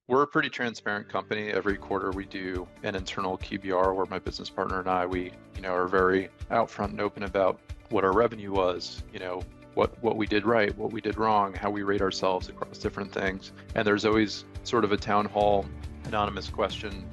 We're a pretty transparent company. Every quarter we do an internal QBR where my business partner and I, are very outfront and open about what our revenue was, what we did right, what we did wrong, how we rate ourselves across different things. And there's always sort of a town hall anonymous question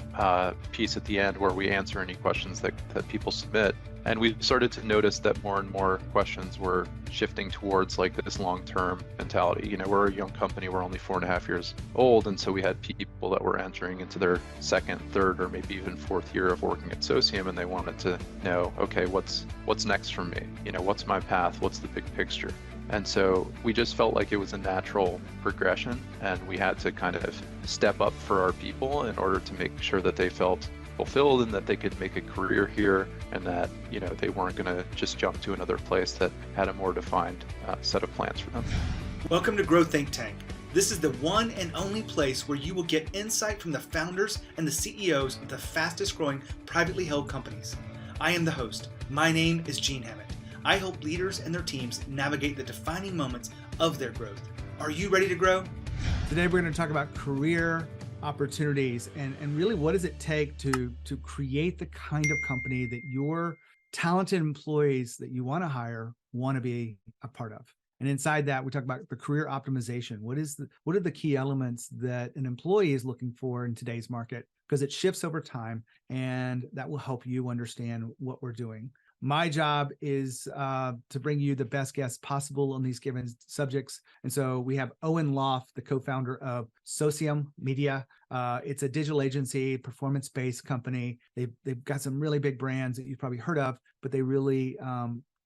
piece at the end where we answer any questions that people submit. And we started to notice that more and more questions were shifting towards like this long-term mentality. We're a young company, we're only 4.5 years old. And so we had people that were entering into their second, third, or maybe even fourth year of working at Socium, and they wanted to know, okay, what's next for me? What's my path? What's the big picture? And so we just felt like it was a natural progression, and we had to kind of step up for our people in order to make sure that they felt fulfilled and that they could make a career here, and that they weren't going to just jump to another place that had a more defined set of plans for them. Welcome to Grow Think Tank. This is the one and only place where you will get insight from the founders and the CEOs of the fastest growing privately held companies. I am the host. My name is Gene Hammett. I help leaders and their teams navigate the defining moments of their growth. Are you ready to grow? Today we're going to talk about career opportunities and really what does it take to create the kind of company that your talented employees that you want to hire want to be a part of. And inside that, we talk about the career optimization. What are the key elements that an employee is looking for in today's market? Because it shifts over time, and that will help you understand what we're doing. My job is to bring you the best guests possible on these given subjects. And so we have Owen Loft, the co-founder of Socium Media. It's a digital agency, performance-based company. They've got some really big brands that you've probably heard of, but they really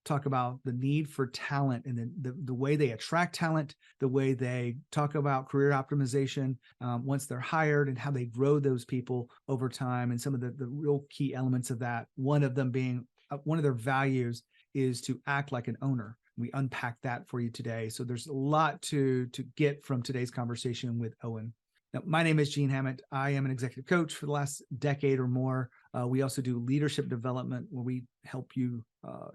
talk about the need for talent and the way they attract talent, the way they talk about career optimization once they're hired, and how they grow those people over time, and some of the real key elements of that. One of them being one of their values is to act like an owner. We unpack that for you today. So there's a lot to get from today's conversation with Owen. Now, my name is Gene Hammett. I am an executive coach for the last decade or more. We also do leadership development, where we help you,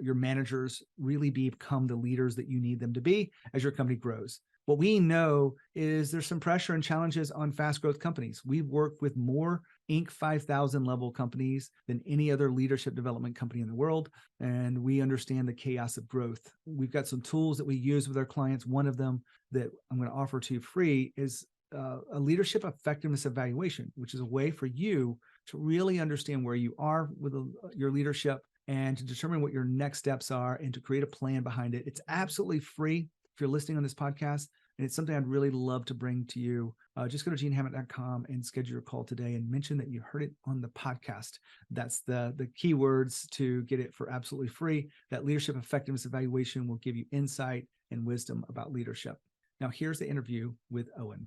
your managers, really become the leaders that you need them to be as your company grows. What we know is there's some pressure and challenges on fast growth companies. We've worked with more Inc. 5000 level companies than any other leadership development company in the world, and we understand the chaos of growth. We've got some tools that we use with our clients. One of them that I'm going to offer to you free is a leadership effectiveness evaluation, which is a way for you to really understand where you are with your leadership and to determine what your next steps are and to create a plan behind it. It's absolutely free if you're listening on this podcast, and it's something I'd really love to bring to you. Just go to genehammett.com and schedule your call today and mention that you heard it on the podcast. That's the key words to get it for absolutely free. That leadership effectiveness evaluation will give you insight and wisdom about leadership. Now, here's the interview with Owen.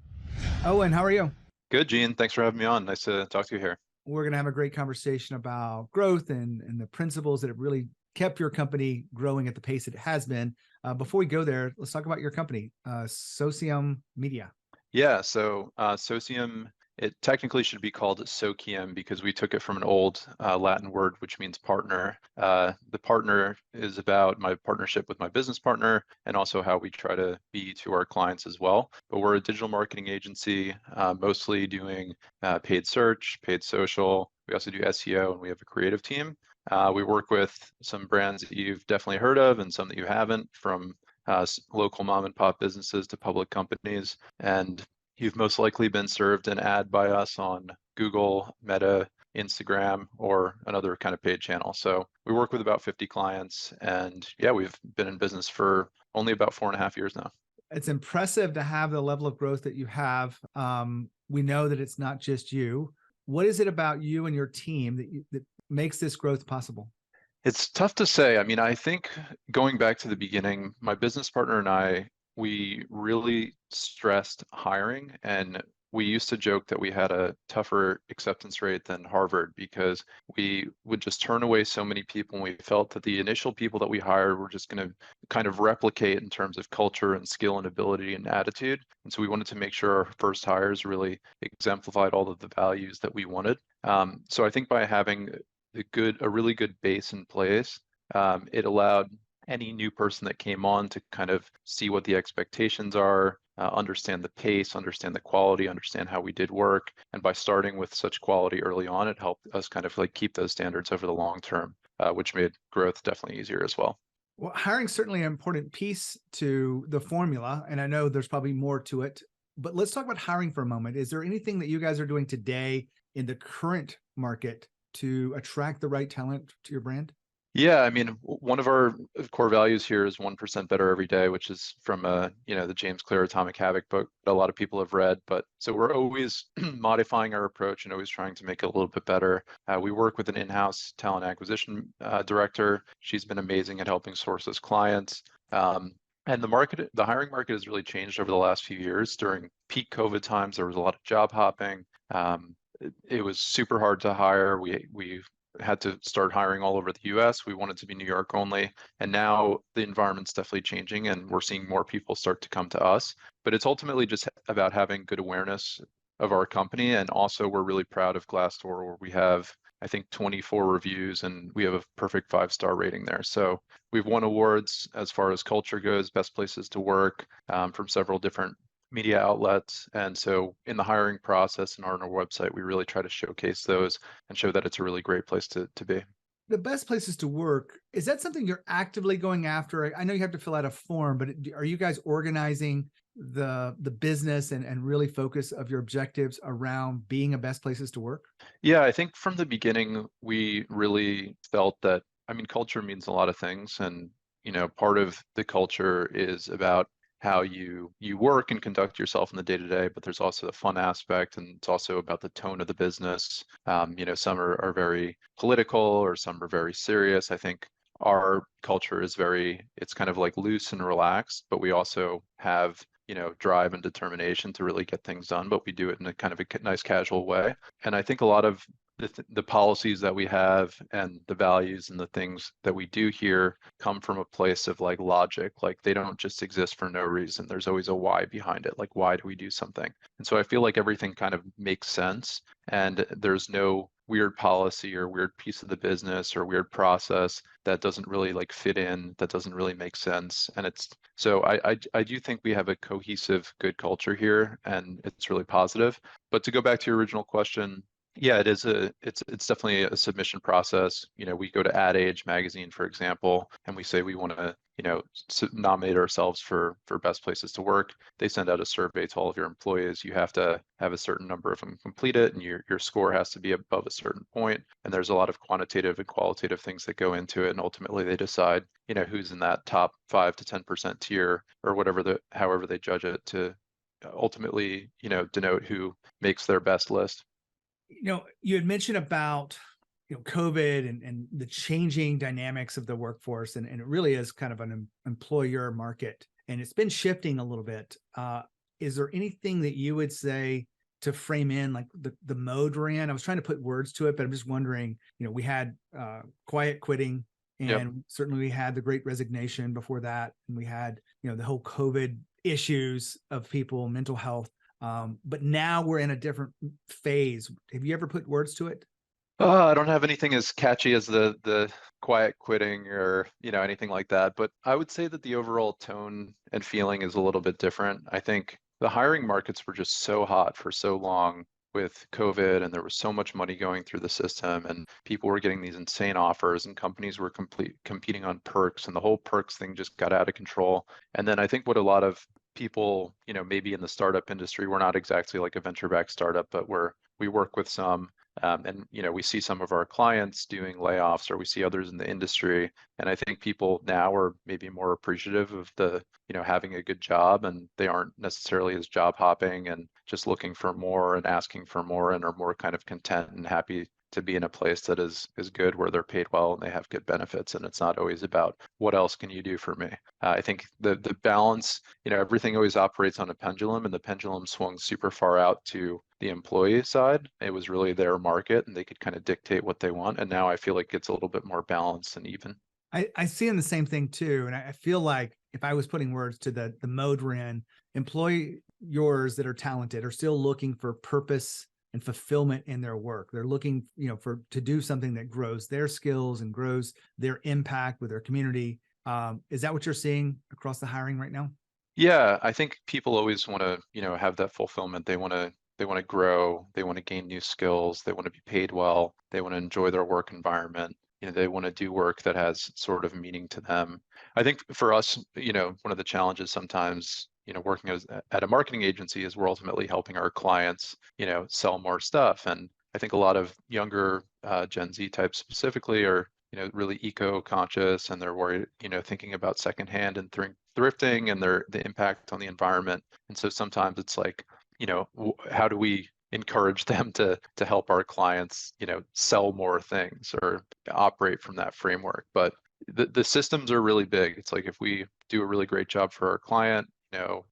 Owen, how are you? Good, Gene. Thanks for having me on. Nice to talk to you here. We're going to have a great conversation about growth and the principles that have really kept your company growing at the pace it has been. Before we go there, let's talk about your company, Socium Media. Yeah, so Socium, it technically should be called Socium because we took it from an old Latin word, which means partner. The partner is about my partnership with my business partner and also how we try to be to our clients as well. But we're a digital marketing agency, mostly doing paid search, paid social. We also do SEO, and we have a creative team. We work with some brands that you've definitely heard of and some that you haven't, from local mom and pop businesses to public companies. And you've most likely been served an ad by us on Google, Meta, Instagram, or another kind of paid channel. So we work with about 50 clients, and yeah, we've been in business for only about 4.5 years now. It's impressive to have the level of growth that you have. We know that it's not just you. What is it about you and your team that makes this growth possible? It's tough to say. I mean, I think going back to the beginning, my business partner and I, we really stressed hiring, and we used to joke that we had a tougher acceptance rate than Harvard because we would just turn away so many people, and we felt that the initial people that we hired were just going to kind of replicate in terms of culture and skill and ability and attitude. And so we wanted to make sure our first hires really exemplified all of the values that we wanted. So I think by having a really good base in place, it allowed any new person that came on to kind of see what the expectations are, understand the pace, understand the quality, understand how we did work. And by starting with such quality early on, it helped us kind of like keep those standards over the long term, which made growth definitely easier as well. Well, hiring is certainly an important piece to the formula, and I know there's probably more to it, but let's talk about hiring for a moment. Is there anything that you guys are doing today in the current market to attract the right talent to your brand? Yeah, I mean, one of our core values here is 1% better every day, which is from the James Clear Atomic Habit book that a lot of people have read. But so we're always modifying our approach and always trying to make it a little bit better. We work with an in-house talent acquisition director. She's been amazing at helping source us clients. And the hiring market has really changed over the last few years. During peak COVID times, there was a lot of job hopping. It was super hard to hire. We had to start hiring all over the US. We wanted to be New York only. And now the environment's definitely changing and we're seeing more people start to come to us. But it's ultimately just about having good awareness of our company. And also we're really proud of Glassdoor, where we have, I think, 24 reviews and we have a perfect 5-star rating there. So we've won awards as far as culture goes, best places to work, from several different media outlets. And so in the hiring process and on our website, we really try to showcase those and show that it's a really great place to be. The best places to work, is that something you're actively going after? I know you have to fill out a form, but are you guys organizing the business and really focus of your objectives around being a best places to work? Yeah, I think from the beginning, we really felt that, I mean, culture means a lot of things. And, part of the culture is about how you work and conduct yourself in the day-to-day, but there's also the fun aspect, and it's also about the tone of the business. Some are very political or some are very serious. I think our culture is it's kind of like loose and relaxed, but we also have drive and determination to really get things done, but we do it in a kind of a nice casual way. And I think a lot of the policies that we have and the values and the things that we do here come from a place of like logic. Like they don't just exist for no reason. There's always a why behind it. Like, why do we do something? And so I feel like everything kind of makes sense and there's no weird policy or weird piece of the business or weird process that doesn't really like fit in, that doesn't really make sense. And I do think we have a cohesive, good culture here and it's really positive. But to go back to your original question, yeah, it's definitely a submission process. We go to Ad Age magazine, for example, and we say we want to, nominate ourselves for best places to work. They send out a survey to all of your employees. You have to have a certain number of them complete it, and your score has to be above a certain point. And there's a lot of quantitative and qualitative things that go into it. And ultimately, they decide, who's in that top 5 to 10% tier or however they judge it to ultimately, denote who makes their best list. You had mentioned about COVID and the changing dynamics of the workforce, and it really is kind of an employer market, and it's been shifting a little bit. Is there anything that you would say to frame in like the mode we're in? I was trying to put words to it, but I'm just wondering, we had quiet quitting, and Yep. certainly we had the Great Resignation before that, and we had the whole COVID issues of people, mental health. But now we're in a different phase. Have you ever put words to it? I don't have anything as catchy as the quiet quitting or anything like that, but I would say that the overall tone and feeling is a little bit different. I think the hiring markets were just so hot for so long with COVID, and there was so much money going through the system, and people were getting these insane offers, and companies were competing on perks, and the whole perks thing just got out of control. And then I think what a lot of people, maybe in the startup industry, we're not exactly like a venture-backed startup, but we work with some. And we see some of our clients doing layoffs, or we see others in the industry. And I think people now are maybe more appreciative of having a good job, and they aren't necessarily as job hopping and just looking for more and asking for more, and are more kind of content and happy to be in a place that is good, where they're paid well and they have good benefits. And it's not always about what else can you do for me. I think the balance, everything always operates on a pendulum, and the pendulum swung super far out to the employee side. It was really their market and they could kind of dictate what they want. And now I feel like it's a little bit more balanced and even. I see in the same thing too. And I feel like if I was putting words to the mode we're in, employees that are talented are still looking for purpose and fulfillment in their work. They're looking, to do something that grows their skills and grows their impact with their community. Is that what you're seeing across the hiring right now? Yeah, I think people always want to, have that fulfillment. They want to grow, they want to gain new skills, they want to be paid well, they want to enjoy their work environment. They want to do work that has sort of meaning to them. I think for us, one of the challenges sometimes, working at a marketing agency is we're ultimately helping our clients, sell more stuff. And I think a lot of younger Gen Z types specifically are really eco-conscious, and they're worried, thinking about secondhand and thrifting and the impact on the environment. And so sometimes it's like, how do we encourage them to help our clients, sell more things or operate from that framework? But the systems are really big. It's like if we do a really great job for our client,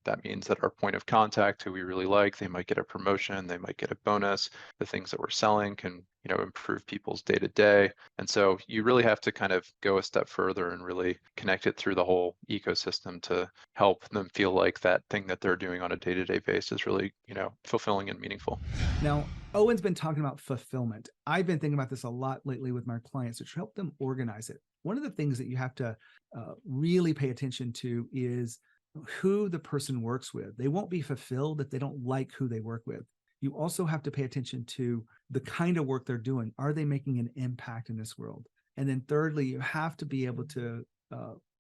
that means that our point of contact, who we really like, they might get a promotion, they might get a bonus. The things that we're selling can, improve people's day to day. And so you really have to kind of go a step further and really connect it through the whole ecosystem to help them feel like that thing that they're doing on a day-to-day basis is really, fulfilling and meaningful. Now, Owen's been talking about fulfillment. I've been thinking about this a lot lately with my clients to help them organize it. One of the things that you have to really pay attention to is who the person works with. They won't be fulfilled if they don't like who they work with. You also have to pay attention to the kind of work they're doing. Are they making an impact in this world? And then thirdly, you have to be able to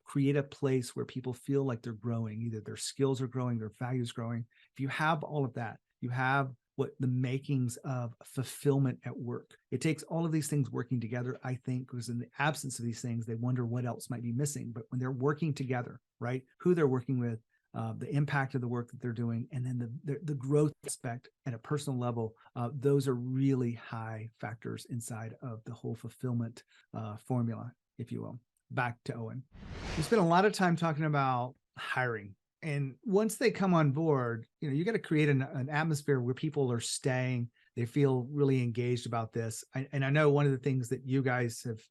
create a place where people feel like they're growing. Either their skills are growing, their values growing. If you have all of that, you have what the makings of fulfillment at work. It takes all of these things working together, I think, because in the absence of these things, they wonder what else might be missing. But when they're working together, right, who they're working with, the impact of the work that they're doing, and then the growth aspect at a personal level, those are really high factors inside of the whole fulfillment formula, if you will. Back to Owen. We spent a lot of time talking about hiring. And once they come on board, you got to create an atmosphere where people are staying. They feel really engaged about this. And I know one of the things that you guys have,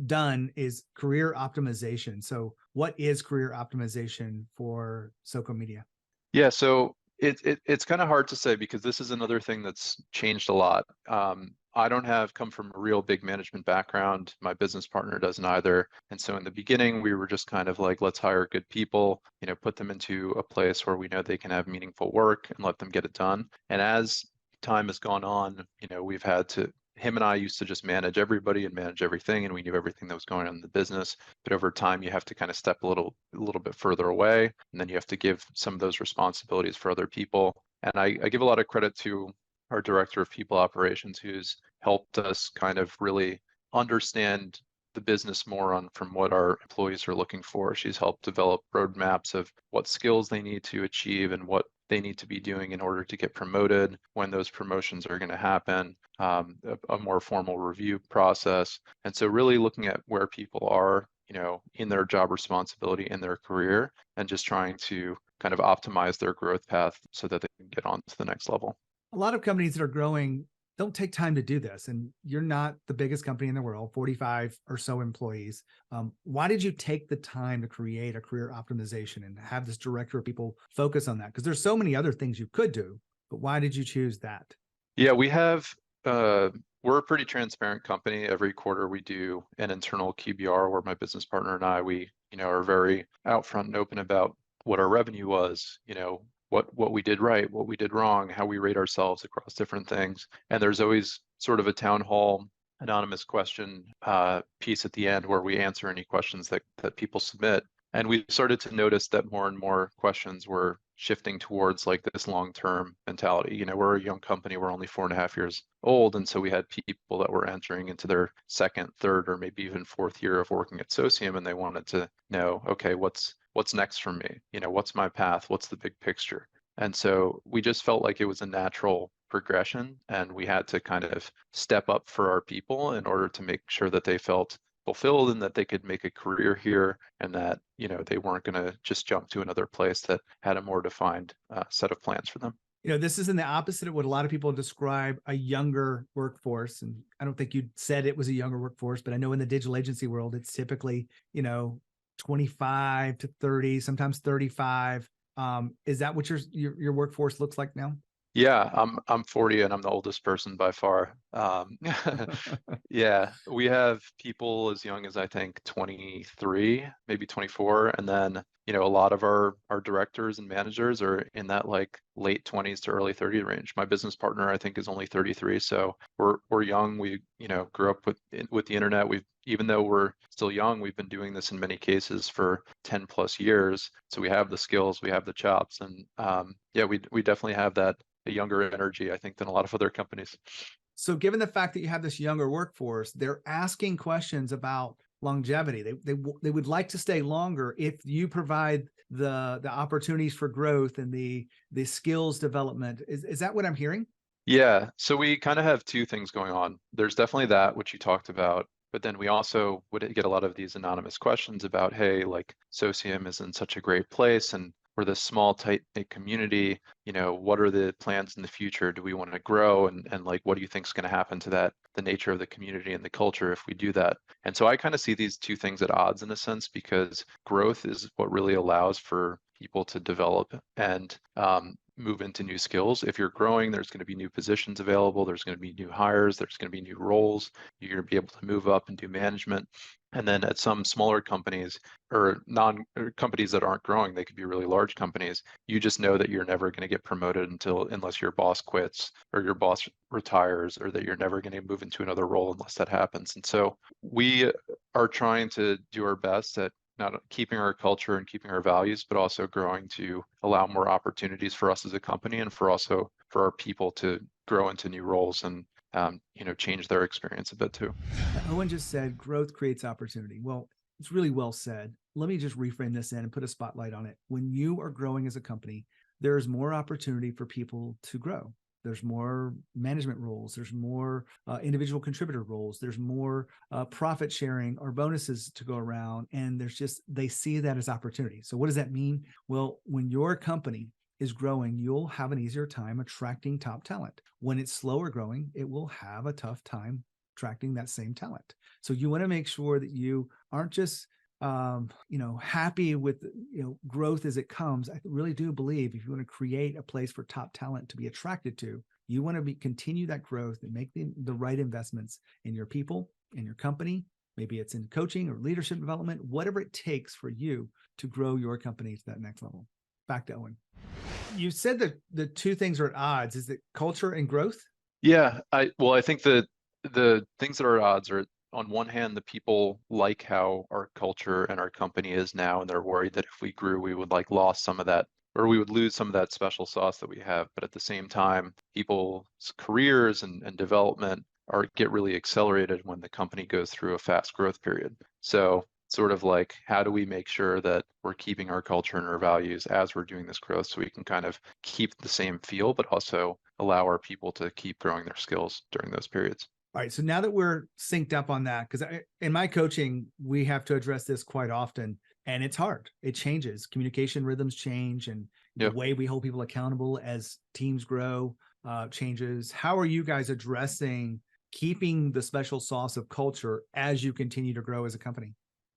done is career optimization. So what is career optimization for Socium Media? Yeah, so it's kind of hard to say because this is another thing that's changed a lot. I don't come from a real big management background. My business partner doesn't either. And so in the beginning, we were just kind of like, let's hire good people, put them into a place where we know they can have meaningful work and let them get it done. And as time has gone on, we've had to, him and I used to just manage everybody and manage everything, and we knew everything that was going on in the business. But over time, you have to kind of step a little bit further away, and then you have to give some of those responsibilities for other people. And I give a lot of credit to our director of people operations, who's helped us kind of really understand the business more from what our employees are looking for. She's helped develop roadmaps of what skills they need to achieve and what they need to be doing in order to get promoted, when those promotions are going to happen, a more formal review process. And so really looking at where people are, in their job responsibility in their career, and just trying to kind of optimize their growth path so that they can get on to the next level. A lot of companies that are growing don't take time to do this. And you're not the biggest company in the world, 45 or so employees. Why did you take the time to create a career optimization and have this director of people focus on that? Because there's so many other things you could do, but why did you choose that? Yeah, we're a pretty transparent company. Every quarter we do an internal QBR where my business partner and I, we, are very out front and open about what our revenue was, what we did right, what we did wrong, how we rate ourselves across different things. And there's always sort of a town hall anonymous question piece at the end where we answer any questions that people submit. And we started to notice that more and more questions were shifting towards like this long-term mentality. We're a young company, we're only 4.5 years old. And so we had people that were entering into their second, third, or maybe even fourth year of working at Socium, and they wanted to know, okay, what's next for me? What's my path? What's the big picture? And so we just felt like it was a natural progression, and we had to kind of step up for our people in order to make sure that they felt fulfilled and that they could make a career here, and that they weren't going to just jump to another place that had a more defined set of plans for them. This is in the opposite of what a lot of people describe a younger workforce. And I don't think you said it was a younger workforce, but I know in the digital agency world, it's typically, 25 to 30, sometimes 35. Is that what your workforce looks like now? Yeah, I'm 40 and I'm the oldest person by far. Yeah, we have people as young as I think 23, maybe 24, and then a lot of our directors and managers are in that like late 20s to early 30 range. My business partner, I think, is only 33, so we're young. We, grew up with the internet. Even though we're still young, we've been doing this in many cases for 10 plus years. So we have the skills, we have the chops, and yeah, we definitely have that a younger energy, I think, than a lot of other companies. So given the fact that you have this younger workforce, they're asking questions about longevity. They would like to stay longer if you provide the opportunities for growth and the skills development. Is that what I'm hearing? Yeah, so we kind of have two things going on. There's definitely that, which you talked about, but then we also would get a lot of these anonymous questions about, hey, like Socium is in such a great place and we're this small, tight-knit community, what are the plans in the future? Do we want to grow? And like, what do you think is going to happen to that, the nature of the community and the culture if we do that? And so I kind of see these two things at odds in a sense, because growth is what really allows for people to develop and move into new skills. If you're growing, there's going to be new positions available. There's going to be new hires. There's going to be new roles. You're going to be able to move up and do management. And then at some smaller companies or companies that aren't growing, they could be really large companies. You just know that you're never going to get promoted unless your boss quits or your boss retires, or that you're never going to move into another role unless that happens. And so we are trying to do our best at not keeping our culture and keeping our values, but also growing to allow more opportunities for us as a company and for our people to grow into new roles and change their experience a bit too. Owen just said growth creates opportunity. Well, it's really well said. Let me just reframe this in and put a spotlight on it. When you are growing as a company, there is more opportunity for people to grow. There's more management roles. There's more individual contributor roles. There's more profit sharing or bonuses to go around. And they see that as opportunity. So what does that mean? Well, when your company is growing, you'll have an easier time attracting top talent. When it's slower growing, it will have a tough time attracting that same talent. So you want to make sure that you aren't just happy with growth as it comes. I really do believe if you want to create a place for top talent to be attracted to, you want to continue that growth and make the right investments in your people, in your company. Maybe it's in coaching or leadership development, whatever it takes for you to grow your company to that next level. Back to Owen. You said that the two things are at odds. Is it culture and growth? Yeah, I think the things that are at odds are, on one hand, the people like how our culture and our company is now, and they're worried that if we grew, we would lost some of that, or we would lose some of that special sauce that we have. But at the same time, people's careers and development get really accelerated when the company goes through a fast growth period. So sort of like, how do we make sure that we're keeping our culture and our values as we're doing this growth, so we can kind of keep the same feel, but also allow our people to keep growing their skills during those periods. All right. So now that we're synced up on that, because in my coaching, we have to address this quite often, and it's hard. It changes. Communication rhythms change, and the way we hold people accountable as teams grow changes. How are you guys addressing keeping the special sauce of culture as you continue to grow as a company?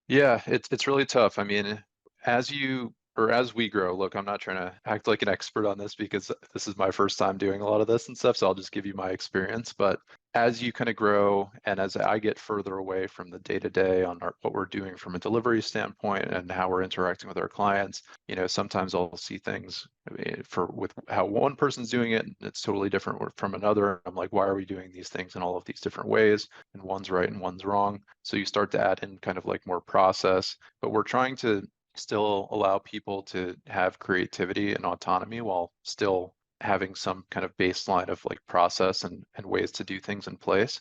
Yeah, it's really tough. I mean, as we grow, look, I'm not trying to act like an expert on this because this is my first time doing a lot of this and stuff, so I'll just give you my experience. But as you kind of grow, and as I get further away from the day-to-day on what we're doing from a delivery standpoint and how we're interacting with our clients, sometimes I'll see things with how one person's doing it, and it's totally different from another. I'm like, why are we doing these things in all of these different ways? And one's right and one's wrong. So you start to add in kind of like more process, but we're trying to still allow people to have creativity and autonomy while still having some kind of baseline of like process and ways to do things in place.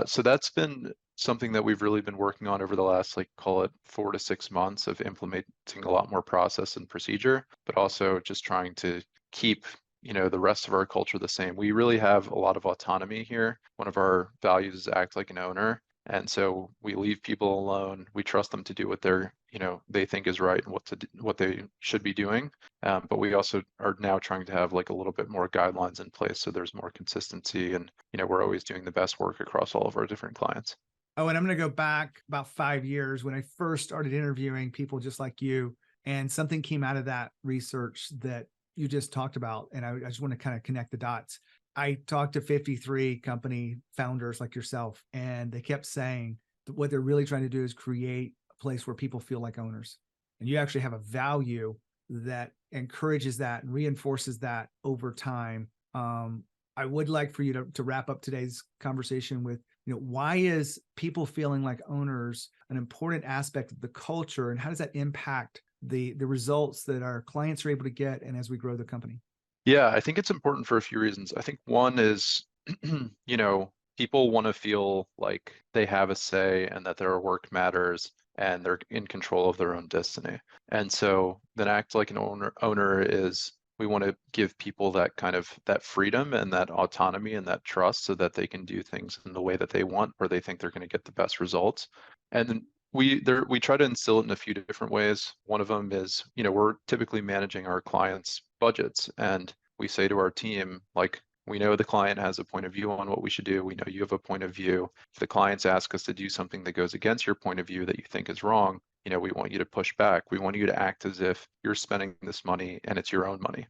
So that's been something that we've really been working on over the last, call it 4 to 6 months, of implementing a lot more process and procedure, but also just trying to keep the rest of our culture the same. We really have a lot of autonomy here. One of our values is act like an owner. And so we leave people alone. We trust them to do what they think is right and what they should be doing. But we also are now trying to have a little bit more guidelines in place, so there's more consistency, and we're always doing the best work across all of our different clients. Oh, and I'm going to go back about 5 years when I first started interviewing people just like you, and something came out of that research that you just talked about, and I just want to kind of connect the dots. I talked to 53 company founders like yourself, and they kept saying that what they're really trying to do is create a place where people feel like owners. and you actually have a value that encourages that and reinforces that over time. I would like for you to wrap up today's conversation with, why is people feeling like owners an important aspect of the culture, and how does that impact the results that our clients are able to get and as we grow the company? Yeah, I think it's important for a few reasons. I think one is, people want to feel like they have a say and that their work matters and they're in control of their own destiny. And so then act like an owner is, we want to give people that kind of that freedom and that autonomy and that trust so that they can do things in the way that they want, where they think they're going to get the best results. And then we try to instill it in a few different ways. One of them is, we're typically managing our clients' budgets, and we say to our team, like, we know the client has a point of view on what we should do. We know you have a point of view. If the clients ask us to do something that goes against your point of view that you think is wrong, we want you to push back. We want you to act as if you're spending this money and it's your own money.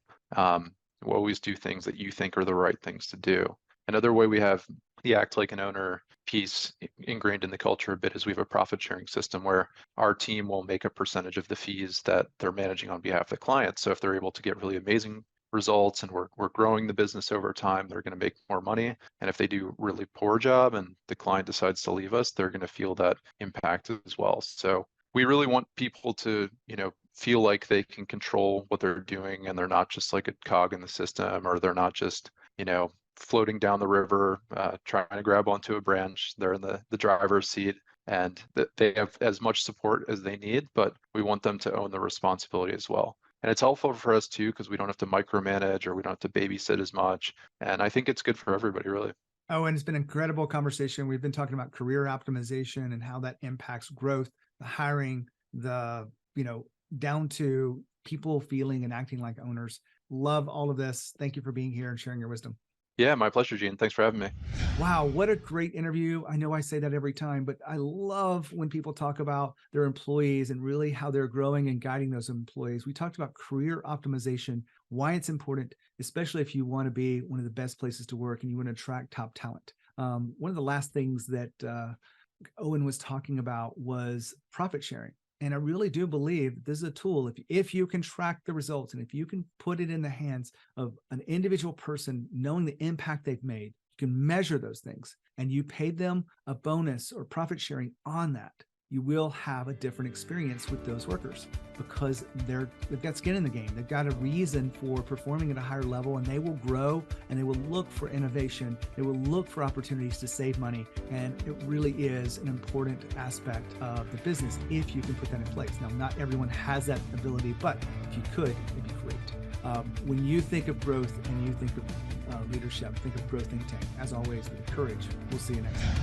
We always do things that you think are the right things to do. Another way we have the act like an owner piece ingrained in the culture a bit is we have a profit sharing system where our team will make a percentage of the fees that they're managing on behalf of the client. So if they're able to get really amazing results and we're growing the business over time, they're going to make more money. And if they do a really poor job and the client decides to leave us, they're going to feel that impact as well. So we really want people to, feel like they can control what they're doing and they're not just like a cog in the system, or they're not just, floating down the river, trying to grab onto a branch. They're in the driver's seat, and that they have as much support as they need, but we want them to own the responsibility as well. And it's helpful for us too, because we don't have to micromanage or we don't have to babysit as much. And I think it's good for everybody, really. Oh, and it's been an incredible conversation. We've been talking about career optimization and how that impacts growth, the hiring, the, down to people feeling and acting like owners. Love all of this. Thank you for being here and sharing your wisdom. Yeah, my pleasure, Gene. Thanks for having me. Wow, what a great interview. I know I say that every time, but I love when people talk about their employees and really how they're growing and guiding those employees. We talked about career optimization, why it's important, especially if you want to be one of the best places to work and you want to attract top talent. One of the last things that Owen was talking about was profit sharing. And I really do believe this is a tool. If you can track the results and if you can put it in the hands of an individual person, knowing the impact they've made, you can measure those things and you pay them a bonus or profit sharing on that, you will have a different experience with those workers because they've got skin in the game. They've got a reason for performing at a higher level, and they will grow and they will look for innovation. They will look for opportunities to save money. And it really is an important aspect of the business if you can put that in place. Now, not everyone has that ability, but if you could, it'd be great. When you think of growth and you think of leadership, think of Growth Think Tank. As always, with courage. We'll see you next time.